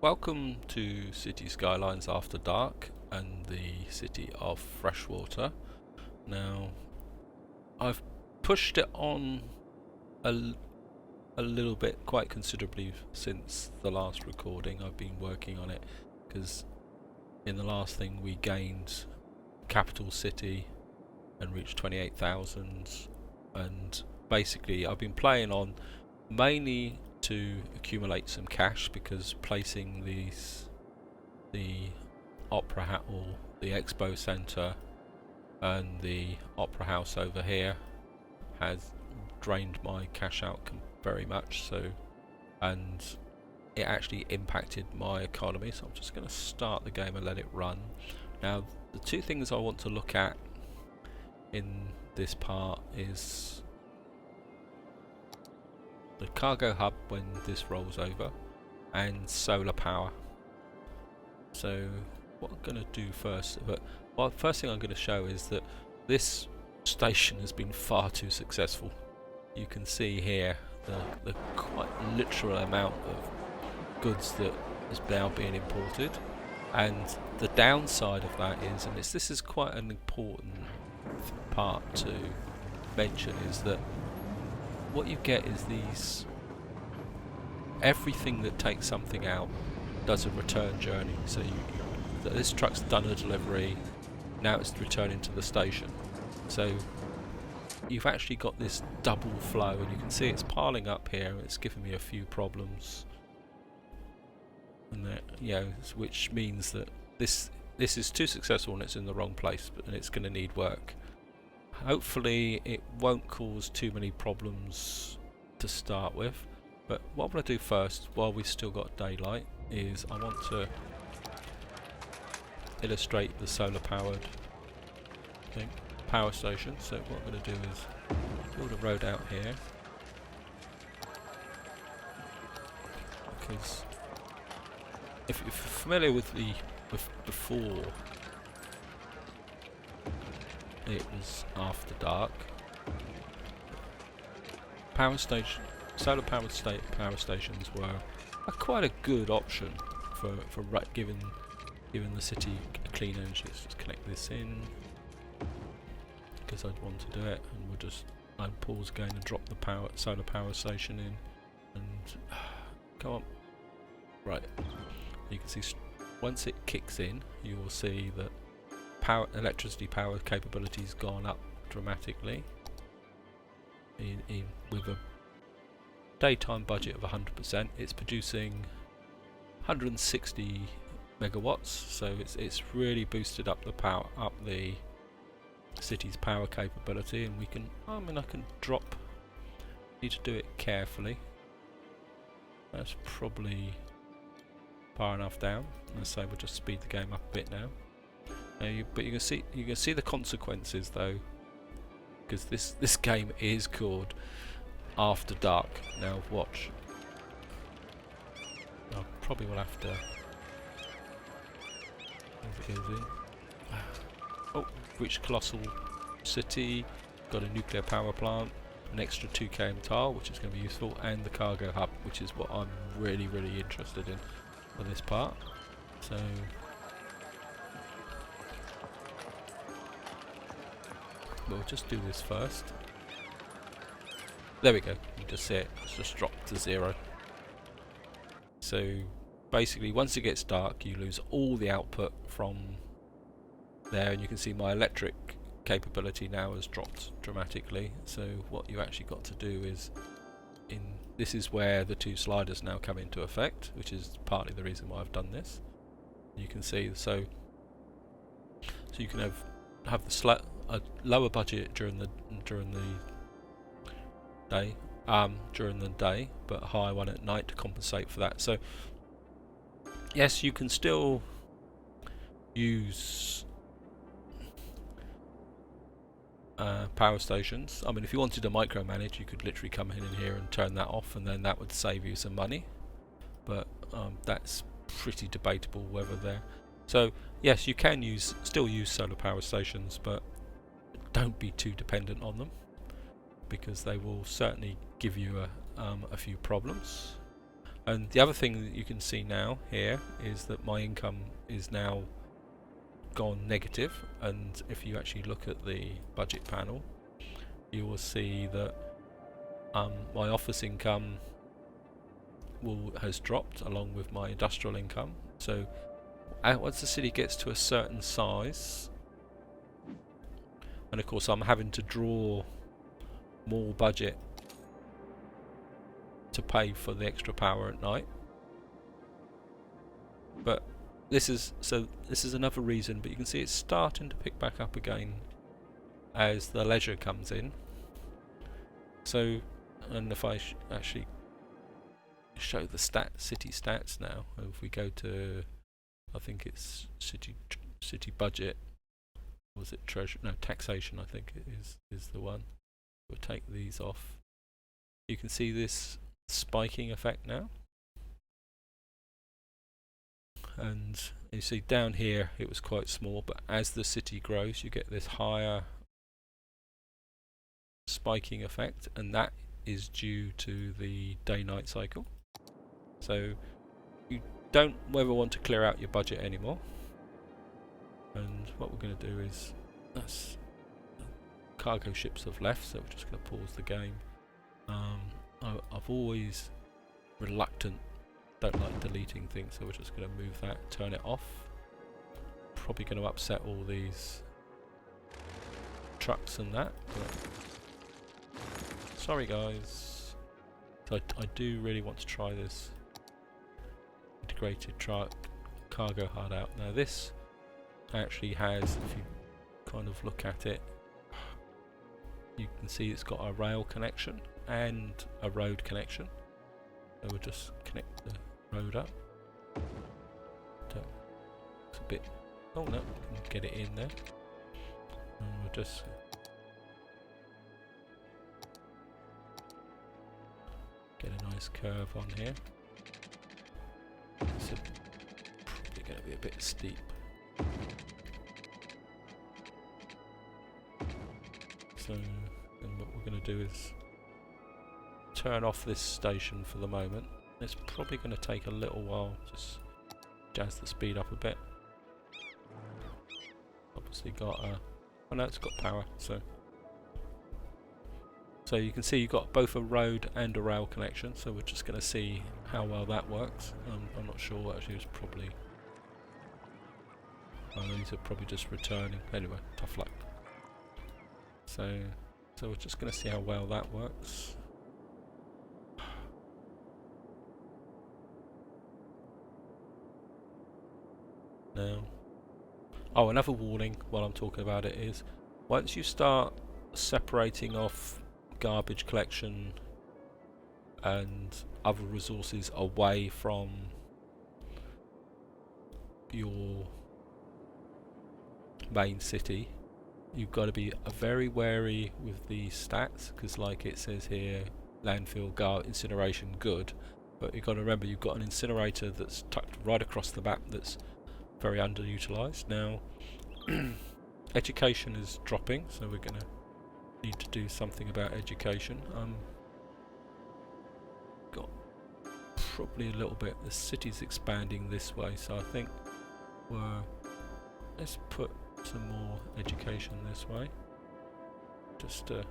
Welcome to Cities Skylines After Dark and the city of Freshwater. Now, I've pushed it on a little bit, quite considerably, since the last recording. I've been working on it because in the last thing we gained capital city and reached 28,000, and basically I've been playing on mainly to accumulate some cash, because placing the opera house, or the expo centre, and the opera house over here has drained my cash out very much. So, and it actually impacted my economy. So I'm just going to start the game and let it run. Now, the two things I want to look at in this part is the cargo hub when this rolls over, and solar power. So what I'm going to do first, first thing I'm going to show is that this station has been far too successful. You can see here the quite literal amount of goods that is now being imported, and the downside of that is, and this is quite an important part to mention, is that what you get is everything that takes something out does a return journey. So this truck's done a delivery, now it's returning to the station. So you've actually got this double flow, and you can see it's piling up here. It's giving me a few problems, and which means that this is too successful and it's in the wrong place, and it's going to need work. Hopefully it won't cause too many problems to start with, but what I'm going to do first, while we've still got daylight, is I want to illustrate the solar powered power station. So what I'm going to do is build a road out here, because if you're familiar with before it was after dark, solar powered power stations were quite a good option for giving the city a clean energy. Let's just connect this in, because I'd want to do it, and I'll pause again and drop the solar power station in, and come on. Right, you can see once it kicks in, you will see that electricity power capability has gone up dramatically. With a daytime budget of 100%, it's producing 160 megawatts. So it's really boosted up the city's power capability, and I can drop. Need to do it carefully. That's probably far enough down. Let's say we'll just speed the game up a bit now. But you can see the consequences though, because this game is called After Dark. Now watch. I probably will have to. As it goes in. Oh, reached Colossal City. Got a nuclear power plant, an extra 2 km tile, which is going to be useful, and the cargo hub, which is what I'm really interested in for this part. So. We'll just do this first. There we go. You just see it. It's just dropped to 0. So basically, once it gets dark, you lose all the output from there, and you can see my electric capability now has dropped dramatically. So what you actually got to do is, this is where the 2 sliders now come into effect, which is partly the reason why I've done this. You can see, so you can have a lower budget during the day, but a higher one at night to compensate for that. So yes, you can still use power stations. I mean, if you wanted to micromanage, you could literally come in here and turn that off, and then that would save you some money. But that's pretty debatable whether they're. So yes, you can still use solar power stations, but don't be too dependent on them, because they will certainly give you a few problems. And the other thing that you can see now here is that my income is now gone negative, and if you actually look at the budget panel, you will see that my office income has dropped along with my industrial income. So once the city gets to a certain size, and of course I'm having to draw more budget to pay for the extra power at night, but this is another reason. But you can see it's starting to pick back up again as the leisure comes in. So, and if I actually show the city stats now, if we go to, I think it's city budget, was it treasure? No, taxation. I think it is the one. We'll take these off. You can see this spiking effect now, and you see down here it was quite small, but as the city grows you get this higher spiking effect, and that is due to the day-night cycle. So you don't ever want to clear out your budget anymore, and what we're going to do is, that's cargo ships have left, so we're just going to pause the game. I've always don't like deleting things, so we're just going to move that, turn it off. Probably going to upset all these trucks and that, but sorry guys. So I do really want to try this integrated truck cargo hard out. Now this actually has, if you kind of look at it, you can see it's got a rail connection and a road connection. So we'll just connect the road up. It's a bit, oh no, we can get it in there. And we'll just get a nice curve on here. It's probably going to be a bit steep. So, and what we're going to do is turn off this station for the moment. It's probably going to take a little while, just jazz the speed up a bit. Obviously got a, oh no, it's got power, so you can see you've got both a road and a rail connection, so we're just going to see how well that works. I'm not sure, actually it's probably, oh, these are probably just returning. Anyway, tough luck. So we're just going to see how well that works. Now, oh, another warning while I'm talking about it is, once you start separating off garbage collection and other resources away from your main city, you've got to be very wary with the stats, because like it says here, landfill, incineration, good, but you've got to remember you've got an incinerator that's tucked right across the map that's very underutilized. Now education is dropping, so we're going to need to do something about education. Got probably a little bit, the city's expanding this way, so I think let's put some more education this way, just to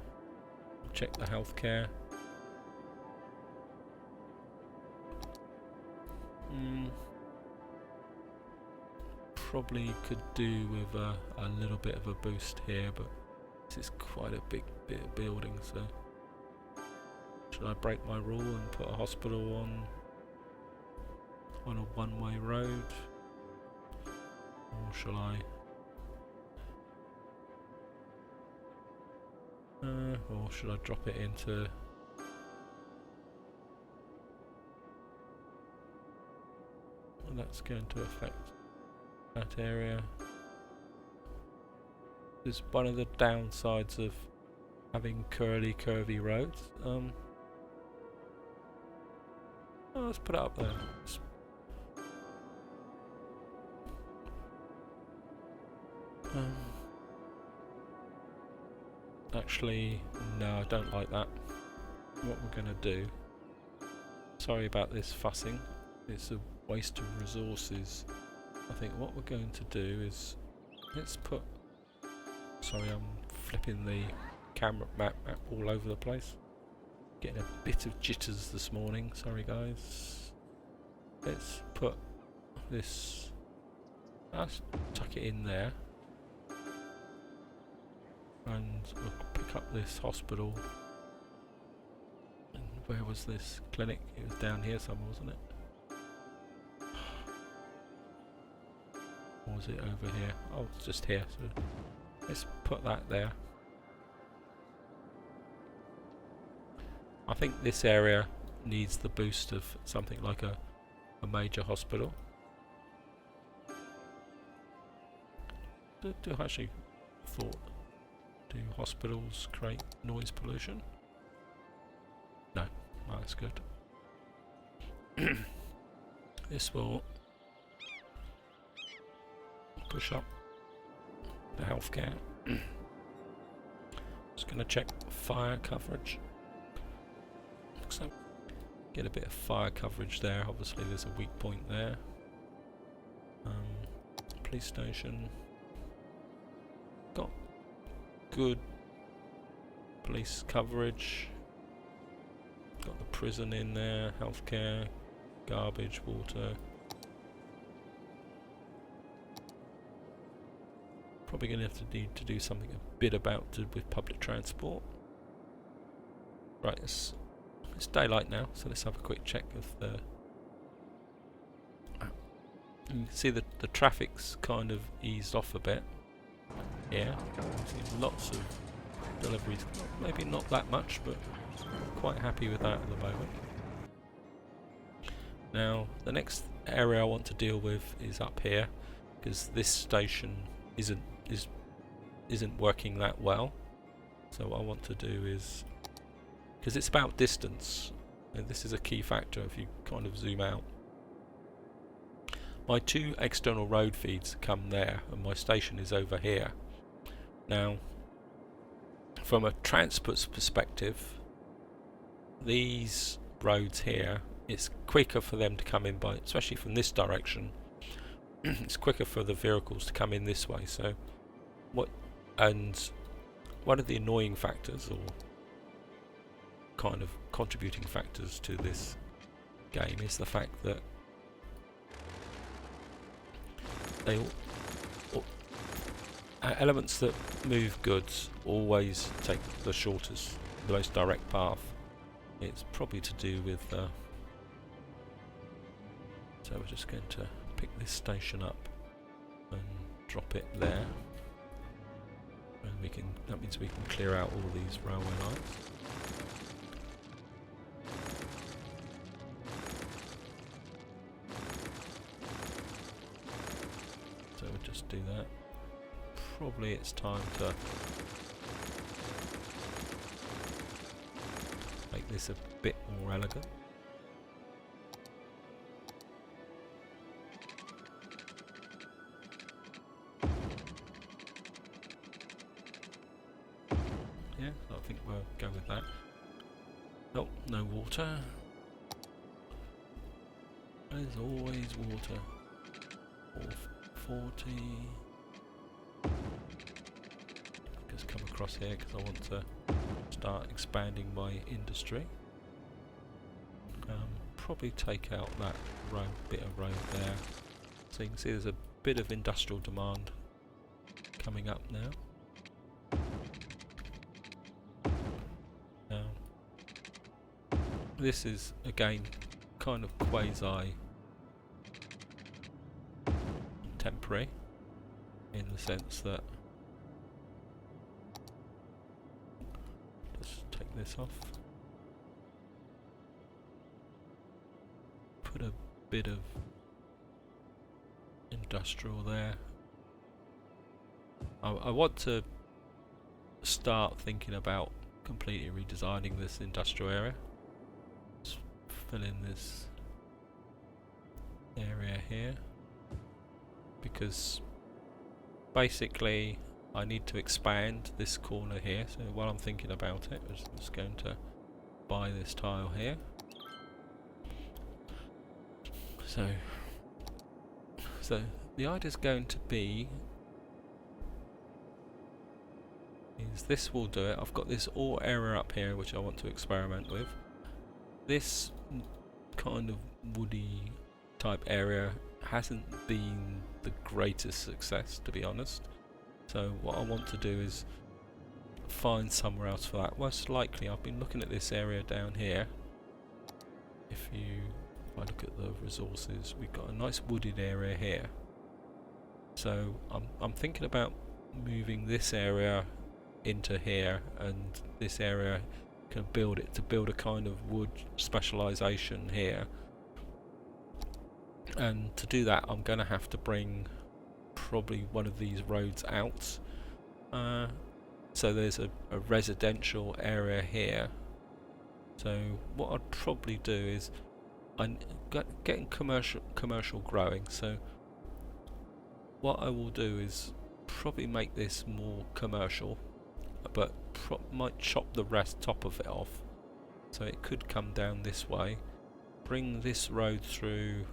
check the healthcare. Probably could do with a little bit of a boost here, but this is quite a big bit of building, so should I break my rule and put a hospital on a one-way road, or shall I drop it into, well, that's going to affect that area. Is one of the downsides of having curvy roads. Oh, let's put it up there. Actually, no, I don't like that. What we're going to do, sorry about this fussing. It's a waste of resources. I think what we're going to do is let's put. Sorry, I'm flipping the camera map all over the place. Getting a bit of jitters this morning. Sorry, guys. Let's put this. Let's tuck it in there, and we'll pick up this hospital. And where was this clinic? It was down here somewhere, wasn't it? Or was it over here? Oh, it's just here. So let's put that there. I think this area needs the boost of something like a major hospital. Do I actually thought, do hospitals create noise pollution? No, that's good. This will push up the healthcare. Just going to check fire coverage. Looks like get a bit of fire coverage there. Obviously there's a weak point there. Police station. Got good police coverage. Got the prison in there, healthcare, garbage, water. Probably going to have to need to do something a bit about with public transport. Right, it's daylight now, so let's have a quick check of the. You can see that the traffic's kind of eased off a bit. Yeah, see lots of deliveries. Maybe not that much, but quite happy with that at the moment. Now, the next area I want to deal with is up here, because this station isn't working that well. So what I want to do is, because it's about distance, and this is a key factor if you kind of zoom out. My two external road feeds come there, and my station is over here. Now, from a transport perspective, these roads here, it's quicker for them to come in by, especially from this direction. It's quicker for the vehicles to come in this way. So, one of the annoying factors, or kind of contributing factors to this game, is the fact that they elements that move goods always take the shortest, the most direct path. It's probably to do with so we're just going to pick this station up and drop it there, and that means we can clear out all these railway lines. So we'll just do that. Probably it's time to make this a bit more elegant. Yeah, I think we'll go with that. Oh, no water. There's always water. 40. Just come across here because I want to start expanding my industry. Probably take out that bit of road there. So you can see there's a bit of industrial demand coming up now. This is again kind of quasi temporary in the sense that, just take this off, put a bit of industrial there. I want to start thinking about completely redesigning this industrial area. Let's fill in this area here, because basically I need to expand this corner here. So while I'm thinking about it, I'm just going to buy this tile here. So the idea is going to be is this will do it. I've got this ore area up here which I want to experiment with. This kind of woody type area hasn't been the greatest success, to be honest. So what I want to do is find somewhere else for that. Most likely I've been looking at this area down here. If I look at the resources, we've got a nice wooded area here. So I'm thinking about moving this area into here, and this area can build a kind of wood specialization here. And to do that, I'm going to have to bring probably one of these roads out. So there's a residential area here. So what I'd probably do is I'm getting commercial growing. So what I will do is probably make this more commercial, but might chop the top of it off. So it could come down this way, bring this road through,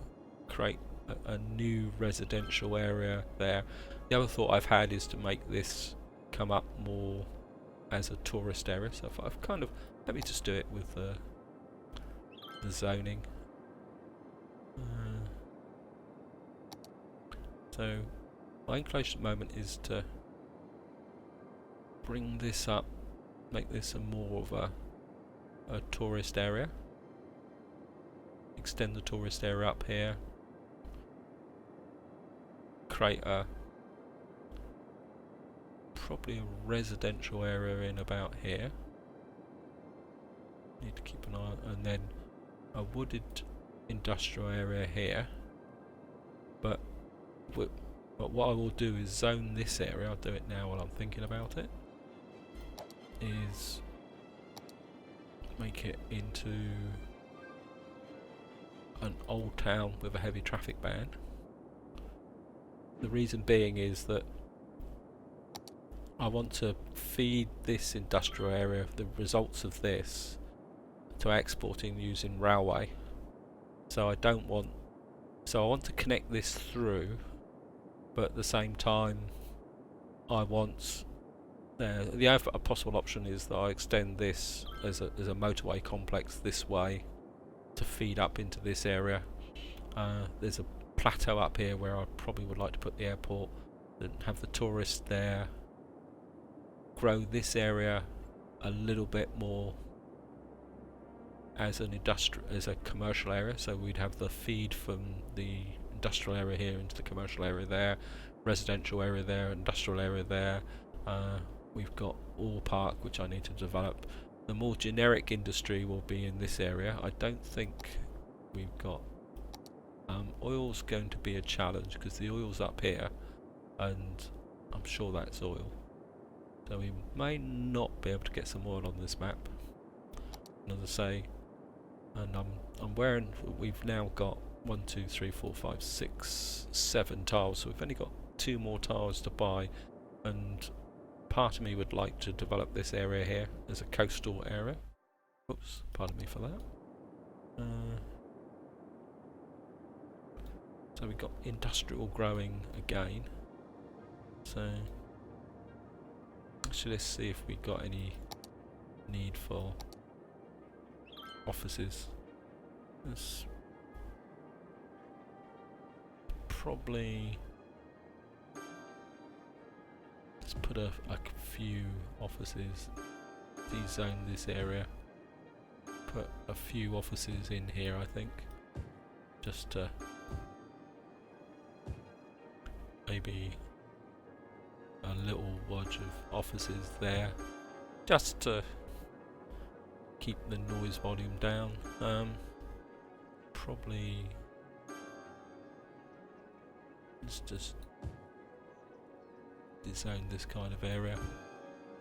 create a new residential area there. The other thought I've had is to make this come up more as a tourist area. So I've kind of, let me just do it with the zoning. So my inclination at the moment is to bring this up, make this a more of a tourist area. Extend the tourist area up here. Create probably a residential area in about here. Need to keep an eye on, and then a wooded industrial area here. But what I will do is zone this area. I'll do it now while I'm thinking about it. Is make it into an old town with a heavy traffic ban. The reason being is that I want to feed this industrial area, the results of this, to exporting using railway. So I want to connect this through, but at the same time I want the other possible option is that I extend this as a motorway complex this way to feed up into this area. There's a plateau up here where I probably would like to put the airport, then have the tourists there, grow this area a little bit more as a commercial area. So we'd have the feed from the industrial area here into the commercial area there, residential area there, industrial area there. We've got Ore Park, which I need to develop. The more generic industry will be in this area. I don't think we've got oil's going to be a challenge because the oil's up here, and I'm sure that's oil. So we may not be able to get some oil on this map. And as I say, and we've now got 1, 2, 3, 4, 5, 6, 7 tiles. So we've only got 2 more tiles to buy, and part of me would like to develop this area here as a coastal area. Oops, pardon me for that. So we've got industrial growing again. So actually let's see if we got any need for offices. Let's probably put a few offices, dezone this area, put a few offices in here I think, just to maybe a little wodge of offices there, just to keep the noise volume down. Probably let's just design this kind of area,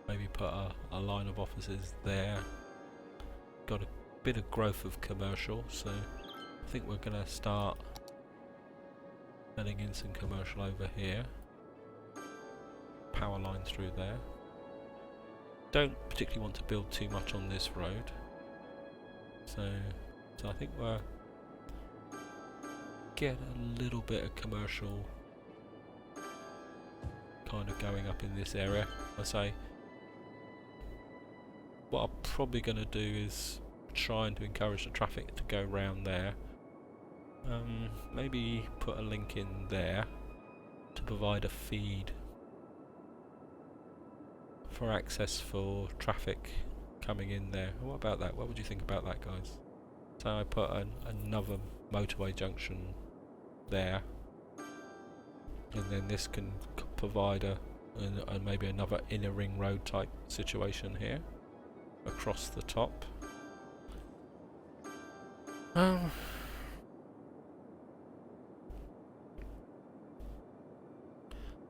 maybe put a line of offices there. Got a bit of growth of commercial, so I think we're going to start adding in some commercial over here. Power line through there. Don't particularly want to build too much on this road, so I think we're get a little bit of commercial kind of going up in this area. I say what I'm probably going to do is trying to encourage the traffic to go round there. Maybe put a link in there to provide a feed for access for traffic coming in there. What about that? What would you think about that, guys? So I put another motorway junction there, and then this can provide a maybe another inner ring road type situation here across the top.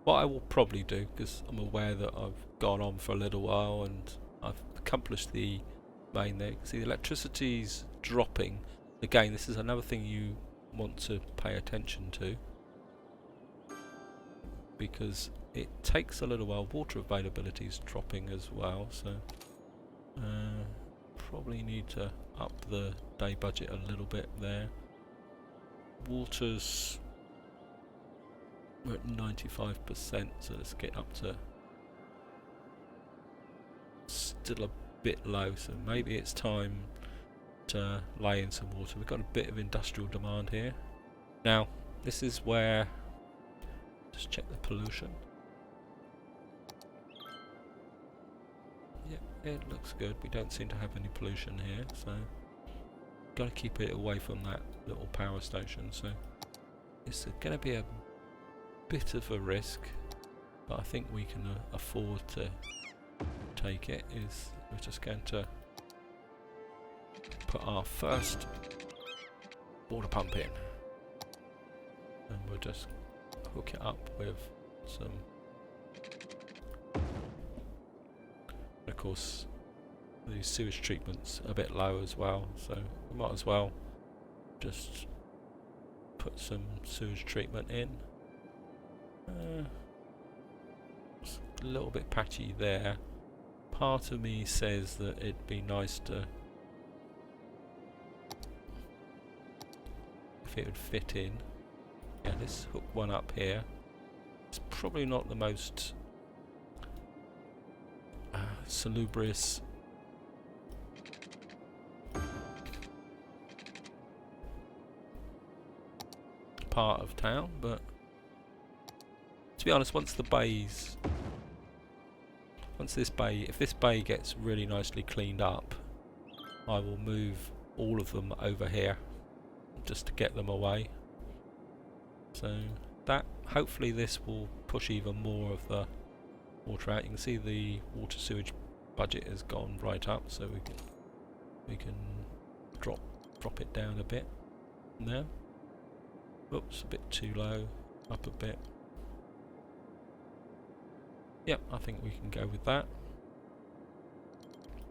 What I will probably do, because I'm aware that I've gone on for a little while and I've accomplished the main there. You can see the electricity's dropping. Again, this is another thing you want to pay attention to, because it takes a little while. Water availability is dropping as well, so probably need to up the day budget a little bit there. Water's, we're at 95%, so let's get up to, still a bit low, so maybe it's time to lay in some water. We've got a bit of industrial demand here. Now, this is where, just check the pollution. Yep, it looks good. We don't seem to have any pollution here, so got to keep it away from that little power station. So it's going to be a bit of a risk, but I think we can afford to take it. We're just going to put our first water pump in, and we'll just hook it up with some, of course the sewage treatment's a bit low as well, so we might as well just put some sewage treatment in. It's a little bit patchy there. Part of me says that it'd be nice to, if it would fit in. Yeah, let's hook one up here. It's probably not the most salubrious part of town, but to be honest, if this bay gets really nicely cleaned up, I will move all of them over here just to get them away. So that, hopefully this will push even more of the water out. You can see the water sewage budget has gone right up, so we can drop it down a bit now. Oops, a bit too low, up a bit. Yep, I think we can go with that.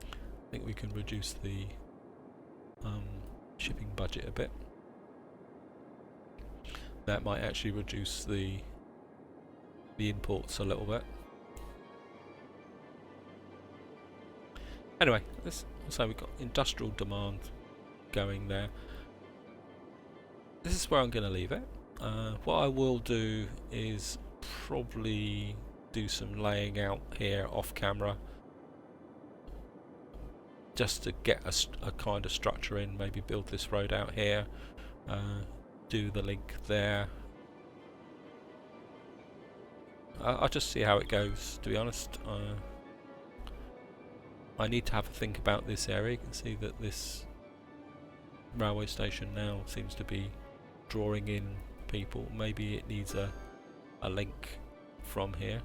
I think we can reduce the shipping budget a bit. That might actually reduce the imports a little bit. Anyway, so we've got industrial demand going there. This is where I'm going to leave it. What I will do is probably do some laying out here off camera, just to get a kind of structure in. Maybe build this road out here, do the link there. I'll just see how it goes, to be honest. I need to have a think about this area. You can see that this railway station now seems to be drawing in people. Maybe it needs a link from here.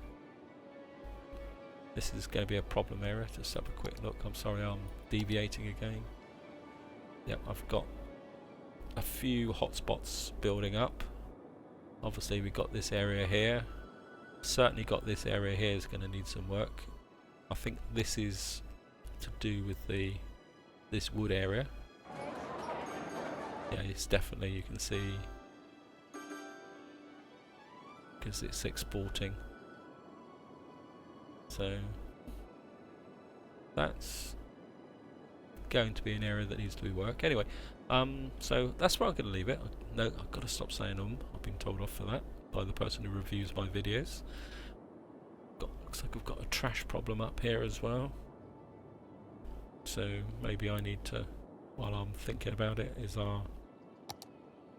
This is going to be a problem area. Just have a quick look. I'm sorry, I'm deviating again. Yep, I've got a few hotspots building up. Obviously we've got this area here. Certainly got this area here is going to need some work. I think this is to do with this wood area. Yeah, it's definitely, you can see, because it's exporting. So that's going to be an area that needs to be worked. Anyway, so that's where I'm going to leave it. No, I've got to stop saying I've been told off for that by the person who reviews my videos. Looks like I've got a trash problem up here as well. So maybe I need to, while I'm thinking about it,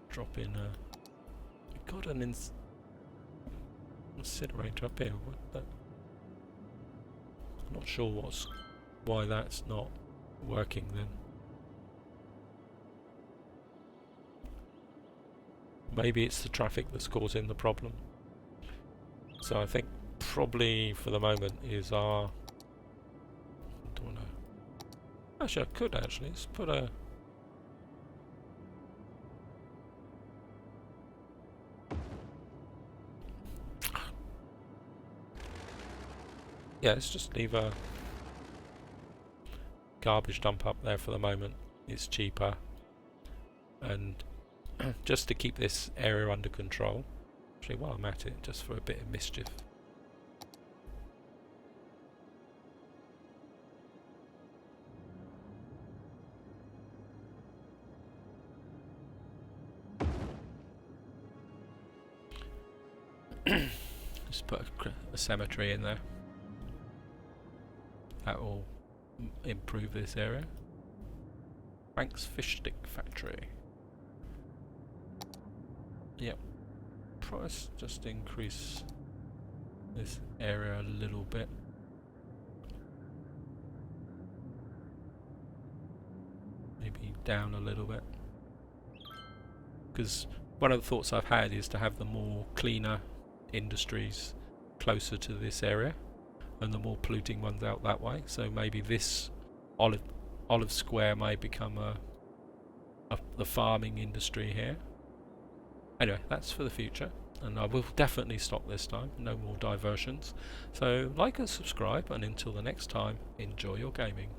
drop in got an incinerator up here. I'm not sure why that's not working then. Maybe it's the traffic that's causing the problem. So I think probably for the moment is I don't know. Actually, I could actually. Let's put a... Yeah, let's just leave a garbage dump up there for the moment. It's cheaper. And just to keep this area under control. Actually, while I'm at it, just for a bit of mischief. Just put a cemetery in there. That will improve this area. Frank's Fish Stick Factory. Yep. Price just increase this area a little bit. Maybe down a little bit. Because one of the thoughts I've had is to have the more cleaner industries closer to this area and the more polluting ones out that way. So maybe this Olive Square may become the farming industry here. Anyway, that's for the future, and I will definitely stop this time. No more diversions. So like and subscribe, and until the next time, enjoy your gaming.